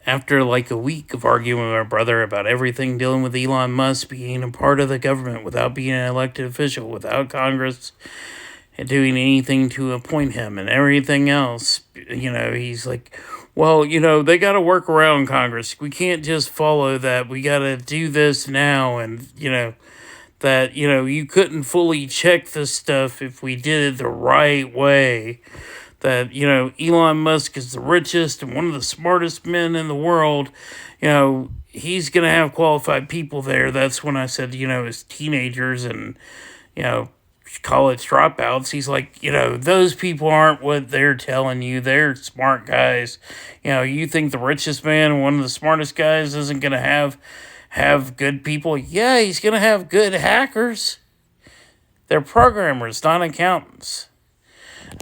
after like a week of arguing with my brother about everything dealing with Elon Musk being a part of the government without being an elected official, without Congress doing anything to appoint him and everything else, he's like, well, they got to work around Congress. We can't just follow that. We got to do this now. And, that, you couldn't fully check this stuff if we did it the right way. That, Elon Musk is the richest and one of the smartest men in the world. He's going to have qualified people there. That's when I said, as teenagers and, college dropouts, he's like, those people aren't what they're telling you. They're smart guys. You think the richest man, one of the smartest guys, isn't going to have good people? Yeah, he's going to have good hackers. They're programmers, not accountants.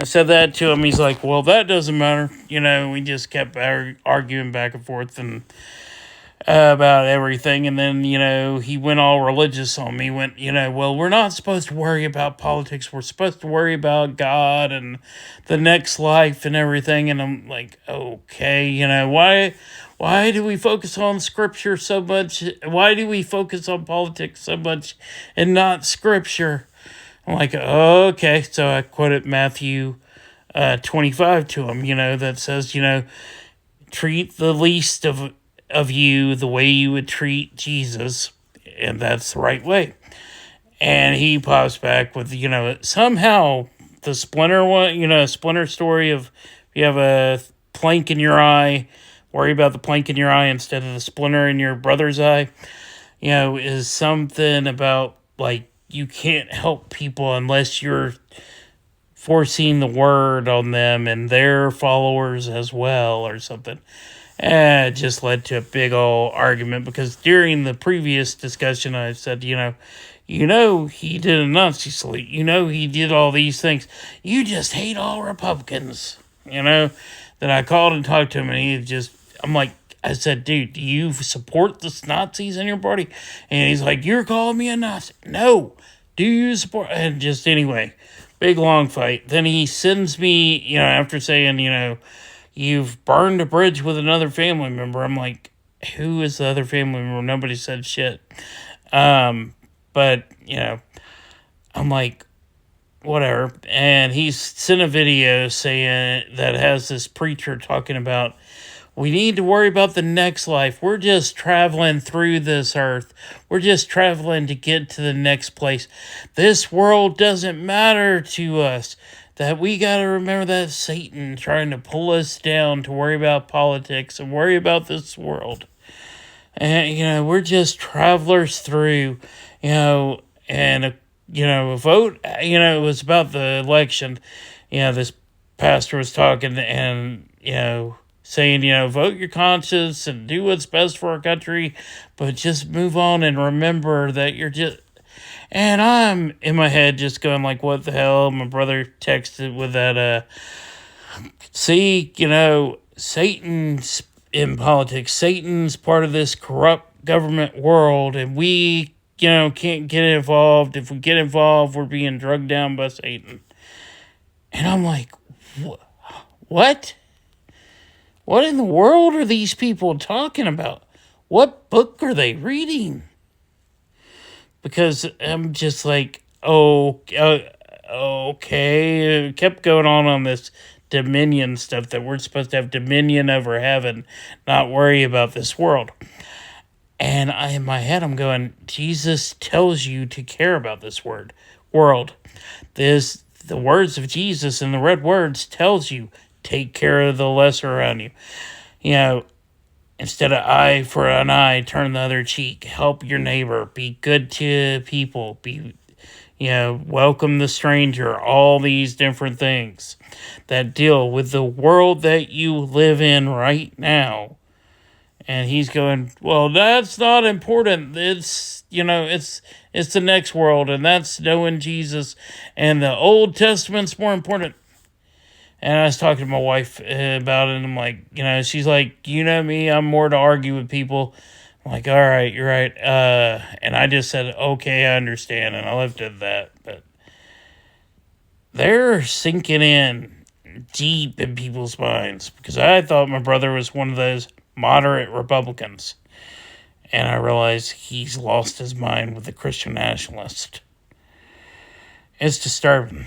I said that to him. He's like, well, that doesn't matter. We just kept arguing back and forth and about everything. And then, he went all religious on me. Went, well, we're not supposed to worry about politics. We're supposed to worry about God and the next life and everything. And I'm like, okay, why do we focus on scripture so much? Why do we focus on politics so much and not scripture? I'm like, okay. So I quoted Matthew 25 to him, that says, treat the least of you the way you would treat Jesus, and that's the right way. And he pops back with, somehow the splinter one, splinter story of if you have a plank in your eye, worry about the plank in your eye instead of the splinter in your brother's eye, is something about like, you can't help people unless you're forcing the word on them and their followers as well or something. And it just led to a big old argument because during the previous discussion I said, he did a Nazi salute. He did all these things. You just hate all Republicans. Then I called and talked to him and I said, dude, do you support the Nazis in your party? And he's like, you're calling me a Nazi. No. Do you support? And just anyway, big long fight. Then he sends me, after saying, you've burned a bridge with another family member. I'm like, who is the other family member? Nobody said shit. But, I'm like, whatever. And he's sent a video saying that has this preacher talking about, we need to worry about the next life. We're just traveling through this earth. We're just traveling to get to the next place. This world doesn't matter to us. That we got to remember that Satan trying to pull us down to worry about politics and worry about this world. And, we're just travelers through, and, a vote, it was about the election. This pastor was talking and, saying, vote your conscience and do what's best for our country, but just move on and remember that you're just... And I'm in my head just going like, what the hell? My brother texted with that, see, Satan's in politics. Satan's part of this corrupt government world, and we, can't get involved. If we get involved, we're being drugged down by Satan. And I'm like, what? What in the world are these people talking about? What book are they reading? Because I'm just like, okay. It kept going on this dominion stuff that we're supposed to have dominion over heaven, not worry about this world. And in my head, I'm going, Jesus tells you to care about this world. The words of Jesus in the red words tells you, take care of the lesser around you. Instead of eye for an eye, turn the other cheek. Help your neighbor. Be good to people. Welcome the stranger. All these different things that deal with the world that you live in right now. And he's going, well, that's not important. It's, it's the next world, and that's knowing Jesus. And the Old Testament's more important. And I was talking to my wife about it, and I'm like, she's like, me, I'm more to argue with people. I'm like, all right, you're right. And I just said, okay, I understand, and I left it at that. But they're sinking in deep in people's minds, because I thought my brother was one of those moderate Republicans. And I realize he's lost his mind with the Christian nationalist. It's disturbing.